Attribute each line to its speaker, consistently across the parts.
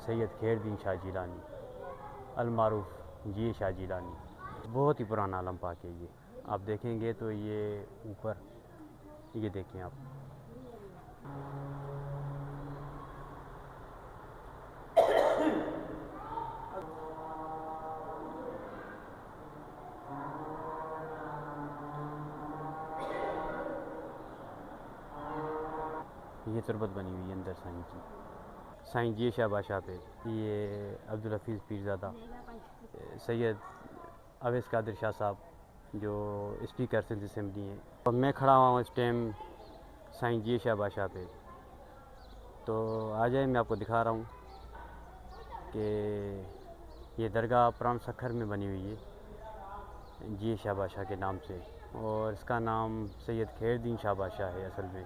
Speaker 1: सैयद खैरदीन शाह जिलानी अलमारूफ जी शाह जिलानी। बहुत ही पुराना आलम पाक है ये। आप देखेंगे तो ये ऊपर, ये देखें आप, ये तुरबत बनी हुई है अंदर साईं की, साईं जी शाह बादशाह पे। ये अब्दुल हफीज़ पीरज़ादा, सैयद अवैस कादिर शाह साहब जो स्पीकर सिंध असम्बली हैं। और मैं खड़ा हुआ हूँ इस टाइम साईं जी शाह बादशाह पे। तो आ जाए, मैं आपको दिखा रहा हूँ कि ये दरगाह पुरान सखर में बनी हुई है जी शाह बादशाह के नाम से, और इसका नाम सैयद खैरदीन शाह बादशाह है असल में।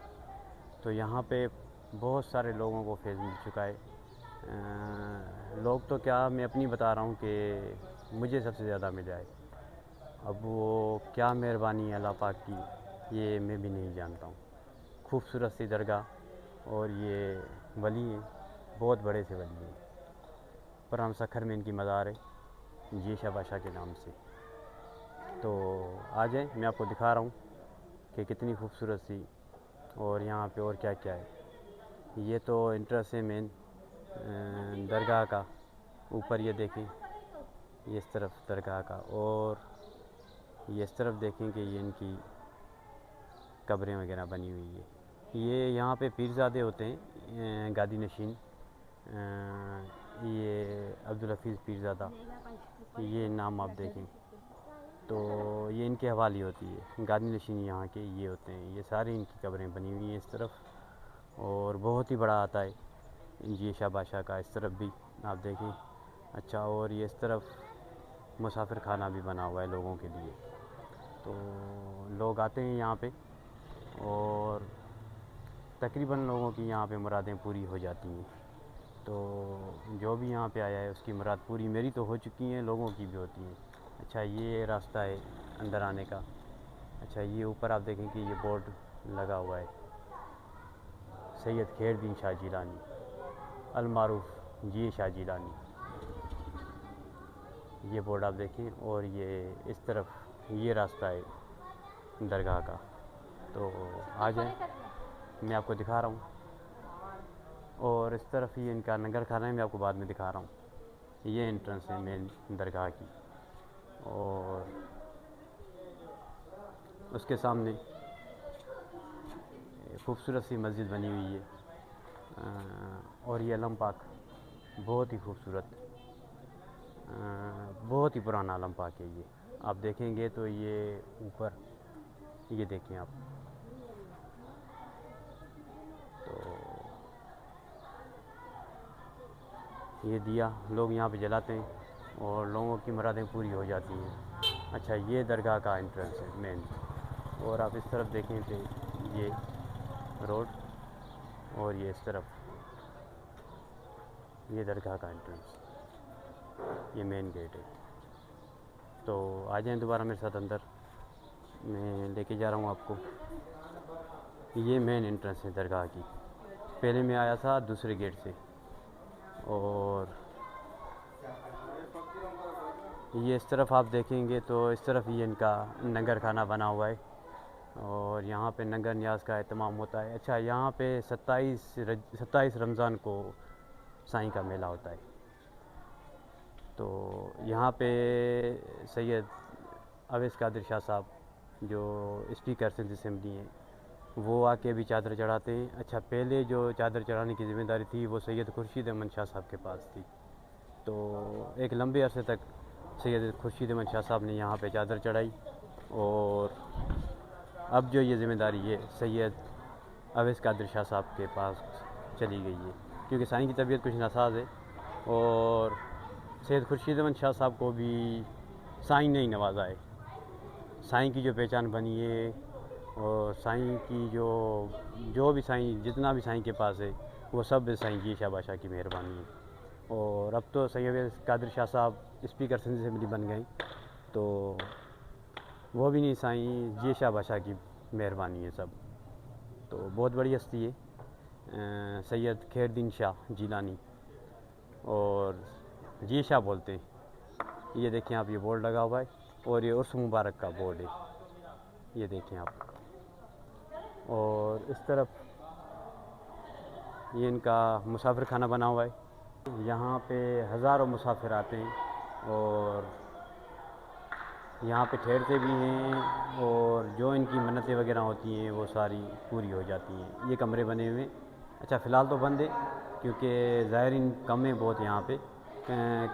Speaker 1: तो यहाँ पे बहुत सारे लोगों को फैज़ मिल चुका है। लोग तो क्या, मैं अपनी बता रहा हूँ कि मुझे सबसे ज़्यादा मिला है। अब वो क्या मेहरबानी है अल्लाह पाक की, ये मैं भी नहीं जानता हूँ। खूबसूरत सी दरगाह, और ये वली हैं, बहुत बड़े से वली हैं। पुरान सखर में इनकी मज़ार है जी शाह बादशाह के नाम से। तो आ जाए, मैं आपको दिखा रहा हूँ कि कितनी खूबसूरत सी, और यहाँ पे और क्या क्या है। ये तो इंट्रेंस है मेन दरगाह का। ऊपर ये देखें, ये इस तरफ दरगाह का, और ये इस तरफ देखें कि ये इनकी कब्रें वगैरह बनी हुई है। ये यहाँ पे पीरज़ादे होते हैं, गादी नशीन। ये अब्दुल हफीज़ पीरज़ादा, ये नाम आप देखें तो ये इनके हवाले होती है। गादी नशीन यहाँ के ये होते हैं। ये सारी इनकी कब्रें बनी हुई हैं इस तरफ, और बहुत ही बड़ा आता है जी शाह बादशाह का। इस तरफ भी आप देखें। अच्छा, और ये इस तरफ मुसाफिर खाना भी बना हुआ है लोगों के लिए। तो लोग आते हैं यहाँ पे, और तकरीबन लोगों की यहाँ पे मुरादें पूरी हो जाती हैं। तो जो भी यहाँ पे आया है उसकी मुराद पूरी, मेरी तो हो चुकी हैं, लोगों की भी होती हैं। अच्छा, ये रास्ता है अंदर आने का। अच्छा, ये ऊपर आप देखें कि ये बोर्ड लगा हुआ है, सैयद खैरदीन शाह जिलानी अलमारूफ जी शाह जिलानी। ये बोर्ड आप देखें, और ये इस तरफ ये रास्ता है दरगाह का। तो आ जाए, मैं आपको दिखा रहा हूँ। और इस तरफ ही इनका नंगर खाना है, मैं आपको बाद में दिखा रहा हूँ। ये एंट्रेंस है मेन दरगाह की, और उसके सामने खूबसूरत सी मस्जिद बनी हुई है। और ये आलम पाक बहुत ही खूबसूरत, बहुत ही पुराना आलम पाक है ये। आप देखेंगे तो ये ऊपर, ये देखें आप, तो ये दिया लोग यहाँ पे जलाते हैं, और लोगों की मुरादें पूरी हो जाती हैं। अच्छा, ये दरगाह का एंट्रेंस है मेन। और आप इस तरफ देखें तो ये रोड, और ये इस तरफ ये दरगाह का एंट्रेंस, ये मेन गेट है। तो आ जाएं दोबारा मेरे साथ अंदर, मैं लेके जा रहा हूँ आपको। ये मेन एंट्रेंस है दरगाह की। पहले मैं आया था दूसरे गेट से, और ये इस तरफ आप देखेंगे तो इस तरफ ये इनका नंगर खाना बना हुआ है, और यहाँ पे नंगर न्याज का एहतमाम होता है। अच्छा, यहाँ पे 27 रमज़ान को साईं का मेला होता है। तो यहाँ पे सैयद अवैस कादिर शाह साहब जो स्पीकर सिंध असम्बली हैं, वो आके भी चादर चढ़ाते हैं। अच्छा, पहले जो चादर चढ़ाने की ज़िम्मेदारी थी वो सैयद खुर्शीद अहमद शाह साहब के पास थी। तो एक लंबे अरसे तक सैयद खुर्शीद अहमद शाह साहब ने यहाँ पे चादर चढ़ाई, और अब जो ये ज़िम्मेदारी है सैयद अवैस कादिर शाह साहब के पास चली गई है, क्योंकि साईं की तबीयत कुछ नासाज है। और सैयद खुर्शीद अहमद शाह साहब को भी साईं ने ही नवाजा है। साईं की जो पहचान बनी है, और साईं की जो भी साईं, जितना भी साईं के पास है, वो सब साईं जी शाह बादशाह की मेहरबानी है। और अब तो सैयद कादिर शाह साहब स्पीकर सिंध असम्बली बन गए, तो वो भी नहीं, साईं जी शाह बादशाह की मेहरबानी है सब। तो बहुत बड़ी हस्ती है सैयद खैरदीन शाह जिलानी। और जीशा बोलते हैं। ये देखें आप, ये बोर्ड लगा हुआ है और ये उर्स मुबारक का बोर्ड है, ये देखें आप। और इस तरफ ये इनका मुसाफिर खाना बना हुआ है। यहाँ पे हज़ारों मुसाफिर आते हैं और यहाँ पे ठहरते भी हैं और जो इनकी मन्नतें वगैरह होती हैं वो सारी पूरी हो जाती हैं। ये कमरे बने हुए हैं। अच्छा फ़िलहाल तो बंद है क्योंकि ज़ायरीन कम है बहुत यहाँ पे।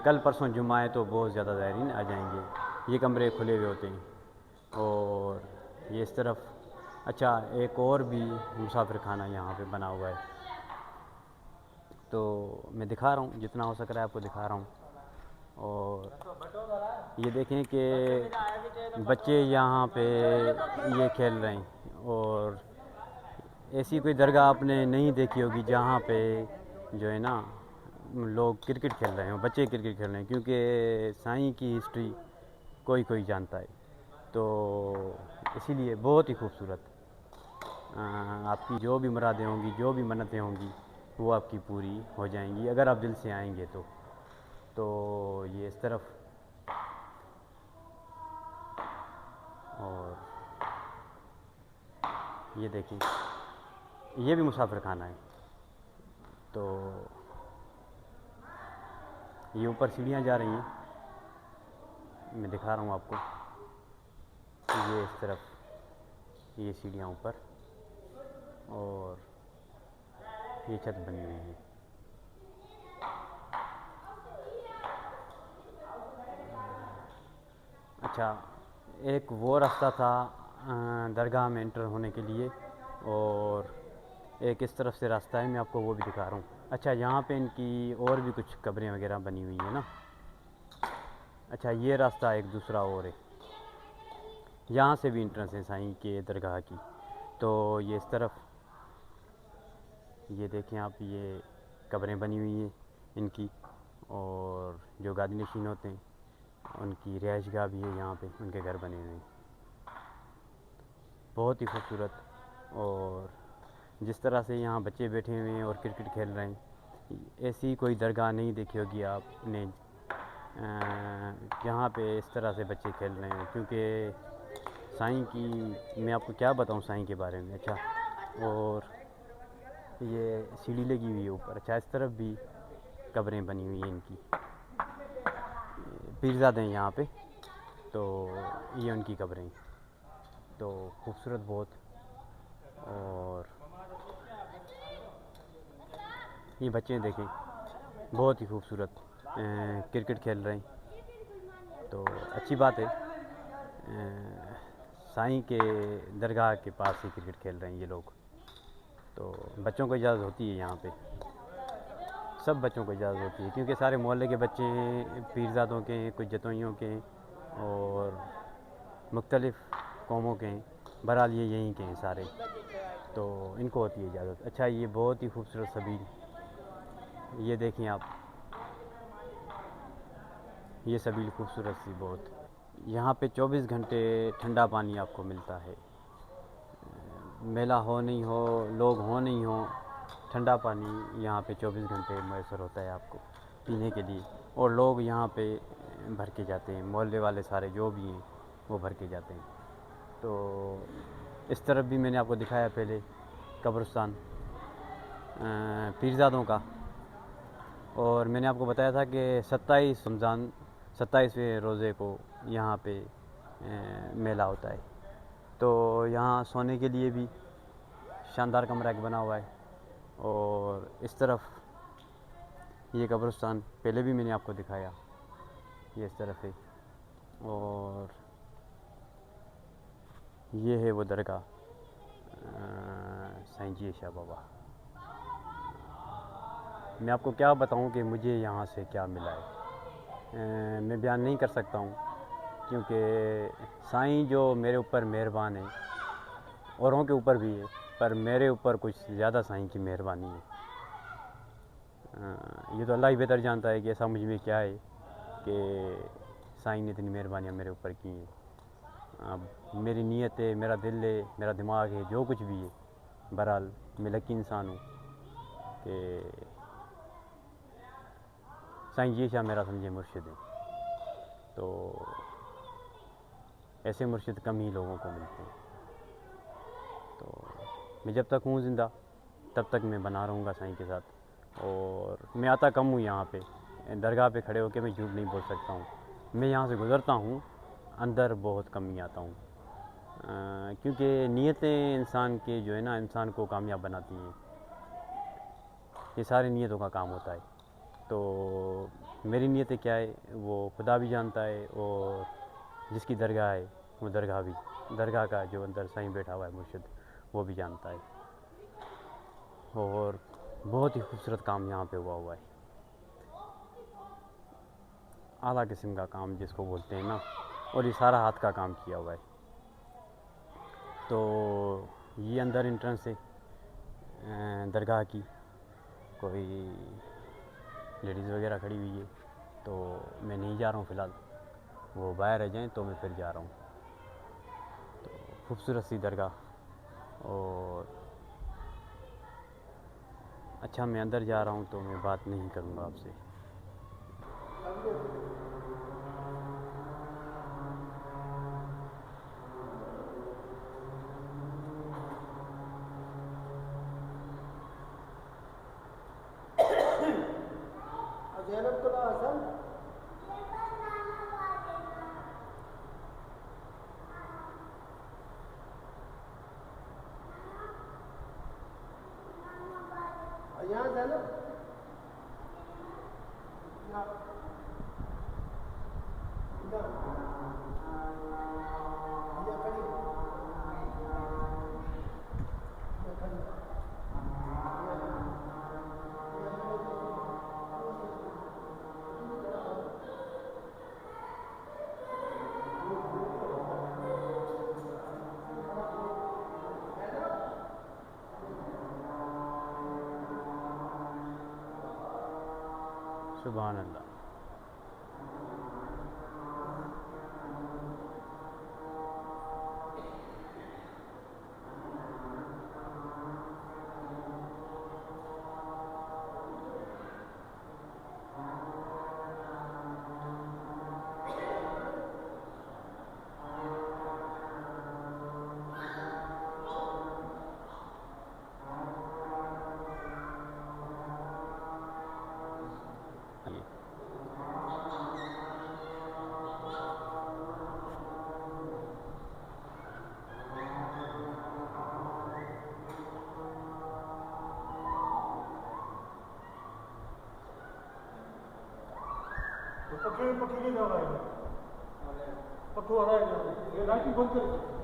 Speaker 1: कल परसों जुम्मा है तो बहुत ज़्यादा ज़ायरीन आ जाएंगे। ये कमरे खुले हुए होते हैं। और ये इस तरफ अच्छा एक और भी मुसाफिर खाना यहाँ पे बना हुआ है, तो मैं दिखा रहा हूँ, जितना हो सक रहा है आपको दिखा रहा हूँ। और ये देखें कि बच्चे यहाँ पे ये खेल रहे हैं। और ऐसी कोई दरगाह आपने नहीं देखी होगी जहाँ पे जो है ना लोग क्रिकेट खेल रहे हैं, बच्चे क्रिकेट खेल रहे हैं, क्योंकि साईं की हिस्ट्री कोई कोई जानता है। तो इसीलिए बहुत ही खूबसूरत, आपकी जो भी मुरादें होंगी, जो भी मन्नतें होंगी वो आपकी पूरी हो जाएंगी अगर आप दिल से आएंगे तो ये इस तरफ। और ये देखें, ये भी मुसाफिर खाना है। तो ये ऊपर सीढ़ियाँ जा रही हैं, मैं दिखा रहा हूँ आपको। ये इस तरफ, ये सीढ़ियाँ ऊपर और ये छत बनी हुई है। अच्छा, एक वो रास्ता था दरगाह में एंटर होने के लिए और एक इस तरफ से रास्ता है, मैं आपको वो भी दिखा रहा हूँ। अच्छा, यहाँ पे इनकी और भी कुछ कब्रें वगैरह बनी हुई हैं ना। अच्छा, ये रास्ता एक दूसरा और है, यहाँ से भी इंट्रेंस है साईं के दरगाह की। तो ये इस तरफ, ये देखें आप, ये कब्रें बनी हुई हैं इनकी। और जो गादी नशीन होते हैं उनकी रिहाइशगाह भी है यहाँ पे, उनके घर बने हुए हैं, बहुत ही खूबसूरत। और जिस तरह से यहाँ बच्चे बैठे हुए हैं और क्रिकेट खेल रहे हैं, ऐसी कोई दरगाह नहीं देखी होगी आपने जहाँ पे इस तरह से बच्चे खेल रहे हैं। क्योंकि साईं की, मैं आपको क्या बताऊँ साईं के बारे में। अच्छा, और ये सीढ़ी लगी हुई है ऊपर। अच्छा, इस तरफ भी कब्रें बनी हुई हैं इनकी, पीरज़ादे हैं यहाँ पे, तो ये उनकी कब्रें, तो खूबसूरत बहुत। और ये बच्चे देखें, बहुत ही खूबसूरत क्रिकेट खेल रहे हैं, तो अच्छी बात है। साईं के दरगाह के पास ही क्रिकेट खेल रहे हैं ये लोग, तो बच्चों को इजाज़त होती है यहाँ पे, सब बच्चों को इजाज़त होती है, क्योंकि सारे मोहल्ले के बच्चे हैं, पीरज़ादों के हैं, कुछ जतोइयों के हैं और मुख्तलिफ़ कौमों के हैं। बहरहाल ये यहीं के हैं सारे, तो इनको होती है इजाज़त। अच्छा, ये बहुत ही खूबसूरत सबील, ये देखें आप, ये सबील खूबसूरत सी बहुत। यहाँ पे 24 घंटे ठंडा पानी आपको मिलता है। मेला हो नहीं हो, लोग हो नहीं हो, ठंडा पानी यहाँ पे 24 घंटे मैसर होता है आपको पीने के लिए। और लोग यहाँ पे भर के जाते हैं, मोहल्ले वाले सारे जो भी हैं वो भर के जाते हैं। तो इस तरफ भी मैंने आपको दिखाया पहले कब्रिस्तान पीरज़ादों का। और मैंने आपको बताया था कि 27 रमज़ान, 27वें रोज़े को यहाँ पे मेला होता है। तो यहाँ सोने के लिए भी शानदार कमरा एक बना हुआ है। और इस तरफ ये कब्रिस्तान पहले भी मैंने आपको दिखाया, ये इस तरफ है। और ये है वो दरगाह साईं जीशा बाबा। मैं आपको क्या बताऊं कि मुझे यहाँ से क्या मिला है, मैं बयान नहीं कर सकता हूँ, क्योंकि साईं जो मेरे ऊपर मेहरबान है, औरों के ऊपर भी है, पर मेरे ऊपर कुछ ज़्यादा साईं की मेहरबानी है। ये तो अल्लाह ही बेहतर जानता है कि ऐसा मुझ में क्या है कि साईं ने इतनी मेहरबानियाँ मेरे ऊपर की हैं। अब मेरी नीयत है, मेरा दिल है, मेरा दिमाग है, जो कुछ भी है, बहरहाल मैं लकी इंसान हूँ कि साईं ये शाह मेरा समझे मुर्शिद है। तो ऐसे मुर्शिद कम ही लोगों को मिलते हैं। तो मैं जब तक हूँ ज़िंदा तब तक मैं बना रहूँगा साईं के साथ। और मैं आता कम हूँ यहाँ पे, दरगाह पे खड़े होकर मैं झूठ नहीं बोल सकता हूँ। मैं यहाँ से गुज़रता हूँ, अंदर बहुत कम ही आता हूँ, क्योंकि नीयतें इंसान के जो है ना, इंसान को कामयाब बनाती हैं। ये सारी नीयतों का काम होता है। तो मेरी नीयतें क्या है वो खुदा भी जानता है, और जिसकी दरगाह है वो दरगाह का जो अंदर साईं बैठा हुआ है मुर्शिद, वो भी जानता है। और बहुत ही खूबसूरत काम यहाँ पे हुआ है, आला किस्म का काम जिसको बोलते हैं ना, और ये सारा हाथ का काम किया हुआ है। तो ये अंदर एंट्रेंस है दरगाह की। कोई लेडीज़ वगैरह खड़ी हुई है, तो मैं नहीं जा रहा हूँ फ़िलहाल, वो बाहर रह जाएं तो मैं फिर जा रहा हूँ। तो खूबसूरत सी दरगाह, और अच्छा मैं अंदर जा रहा हूँ तो मैं बात नहीं करूँगा आपसे। सुभान अल्लाह।
Speaker 2: पक्की के जाना है, पक्को आ रहा है, ये लाइट बंद कर।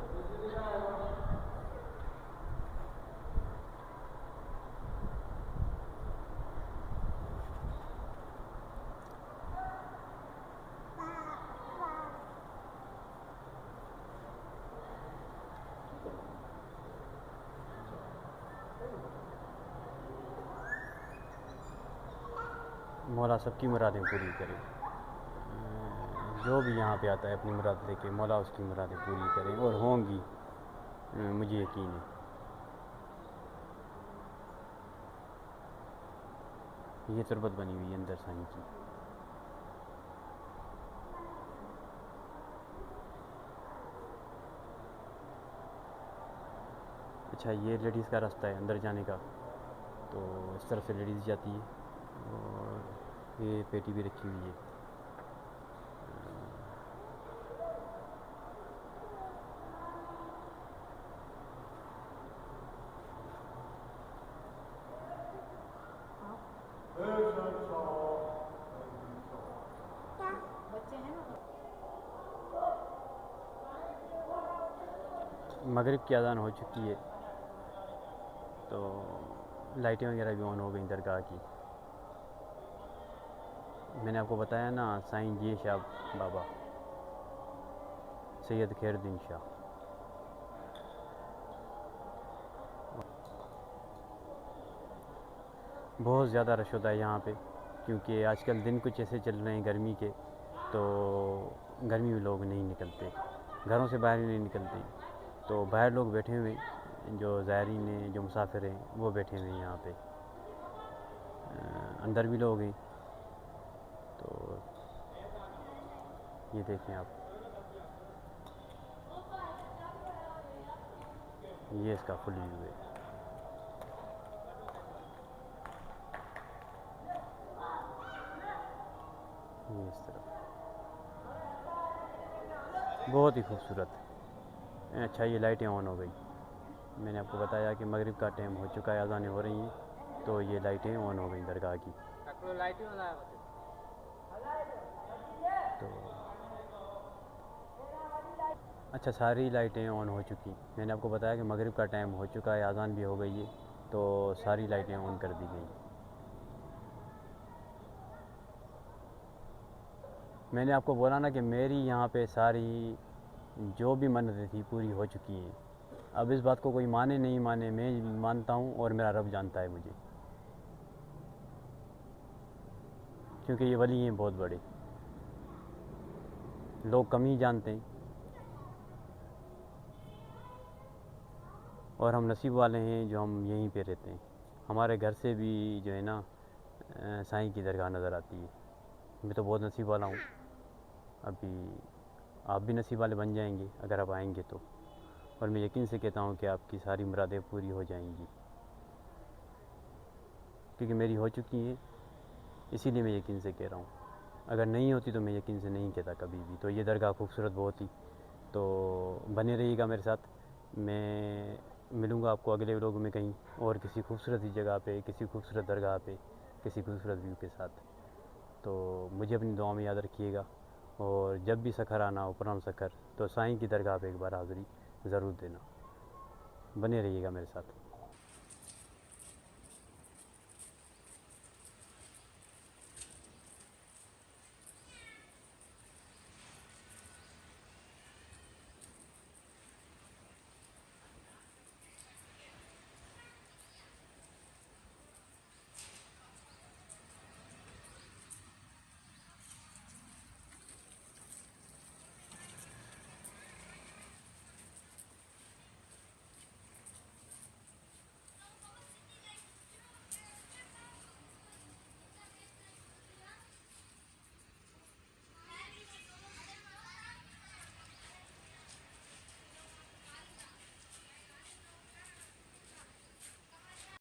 Speaker 1: मौला सबकी मुरादें पूरी करे। जो भी यहाँ पे आता है अपनी मुराद लेके, मौला उसकी मुरादें पूरी करें, और होंगी, मुझे यकीन है। ये तुरबत बनी हुई है अंदर साईं की। अच्छा ये लेडीज़ का रास्ता है अंदर जाने का, तो इस तरफ से लेडीज़ जाती है, और ये पेटी भी रखी हुई है। मगरिब की अज़ान हो चुकी है, तो लाइटें वगैरह भी ऑन हो गई दरगाह की। मैंने आपको बताया ना, साईं जी शाह बाबा सैयद खैरुद्दीन शाह। बहुत ज़्यादा रश होता है यहाँ पे, क्योंकि आजकल दिन कुछ ऐसे चल रहे हैं गर्मी के, तो गर्मी में लोग नहीं निकलते, घरों से बाहर ही नहीं निकलते। तो बाहर लोग बैठे हुए, जो ज़ायरीन हैं, जो मुसाफिर हैं, वो बैठे हुए हैं यहाँ पे। अंदर भी लोग हैं, ये देखें आप, ये इसका फुल व्यू है। ये इस तरफ बहुत ही खूबसूरत। अच्छा, ये लाइटें ऑन हो गई। मैंने आपको बताया कि मगरिब का टाइम हो चुका है, अज़ानें हो रही हैं, तो ये लाइटें ऑन हो गई दरगाह की। तो अच्छा, सारी लाइटें ऑन हो चुकी। मैंने आपको बताया कि मगरिब का टाइम हो चुका है, अज़ान भी हो गई है, तो सारी लाइटें ऑन कर दी गई। मैंने आपको बोला ना कि मेरी यहाँ पे सारी जो भी मन्नतें थी पूरी हो चुकी हैं। अब इस बात को कोई माने नहीं माने, मैं मानता हूँ और मेरा रब जानता है मुझे, क्योंकि ये वली हैं बहुत बड़े, लोग कम ही जानते हैं। और हम नसीब वाले हैं जो हम यहीं पे रहते हैं। हमारे घर से भी जो है ना साईं की दरगाह नज़र आती है। मैं तो बहुत नसीब वाला हूँ। अभी आप भी नसीब वाले बन जाएंगे अगर आप आएंगे तो, और मैं यकीन से कहता हूँ कि आपकी सारी मुरादें पूरी हो जाएंगी, क्योंकि मेरी हो चुकी हैं, इसीलिए मैं यकीन से कह रहा हूँ। अगर नहीं होती तो मैं यकीन से नहीं कहता कभी भी। तो ये दरगाह खूबसूरत बहुत ही, तो बने रहिएगा मेरे साथ। मैं मिलूँगा आपको अगले व्लॉग में कहीं और किसी खूबसूरत ही जगह पे, किसी खूबसूरत दरगाह पे, किसी खूबसूरत व्यू के साथ। तो मुझे अपनी दुआ में याद रखिएगा, और जब भी सफ़र आना हो, पुराना सफ़र, तो साईं की दरगाह पे एक बार हाज़िरी ज़रूर देना। बने रहिएगा मेरे साथ।